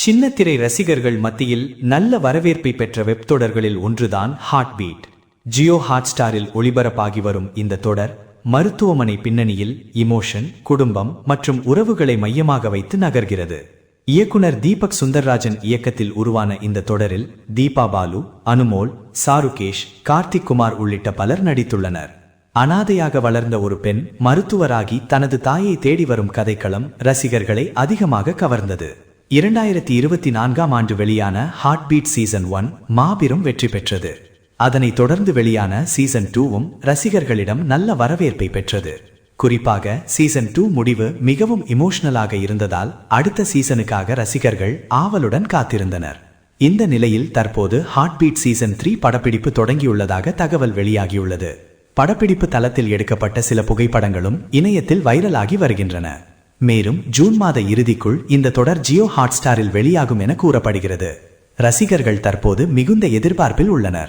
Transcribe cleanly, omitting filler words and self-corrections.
சின்னத்திரை ரசிகர்கள் மத்தியில் நல்ல வரவேற்பை பெற்ற வெப் தொடர்களில் ஒன்றுதான் ஹார்ட் பீட். ஜியோ ஹாட்ஸ்டாரில் ஒளிபரப்பாகி வரும் இந்த தொடர் மருத்துவமனை பின்னணியில் இமோஷன், குடும்பம் மற்றும் உறவுகளை மையமாக வைத்து நகர்கிறது. இயக்குனர் தீபக் சுந்தர்ராஜன் இயக்கத்தில் உருவான இந்த தொடரில் தீபா பாலு, அனுமோல், சாருகேஷ், கார்த்திக் குமார் உள்ளிட்ட பலர் நடித்துள்ளனர். அனாதையாக வளர்ந்த ஒரு பெண் மருத்துவராகி தனது தாயை தேடி வரும் கதைக்களம் ரசிகர்களை அதிகமாக கவர்ந்தது. 2024ஆம் ஆண்டு வெளியான ஹார்ட் பீட் சீசன் 1 மாபெரும் வெற்றி பெற்றது. அதனைத் தொடர்ந்து வெளியான சீசன் 2வும் ரசிகர்களிடம் நல்ல வரவேற்பை பெற்றது. குறிப்பாக சீசன் 2 முடிவு மிகவும் இமோஷனலாக இருந்ததால் அடுத்த சீசனுக்காக ரசிகர்கள் ஆவலுடன் காத்திருந்தனர். இந்த நிலையில் தற்போது ஹார்ட் பீட் சீசன் 3 படப்பிடிப்பு தொடங்கியுள்ளதாக தகவல் வெளியாகியுள்ளது. படப்பிடிப்பு தளத்தில் எடுக்கப்பட்ட சில புகைப்படங்களும் இணையத்தில் வைரலாகி வருகின்றன. மேலும் ஜூன் மாத இறுதிக்குள் இந்த தொடர் ஜியோ ஹாட்ஸ்டாரில் வெளியாகும் என கூறப்படுகிறது. ரசிகர்கள் தற்போது மிகுந்த எதிர்பார்ப்பில் உள்ளனர்.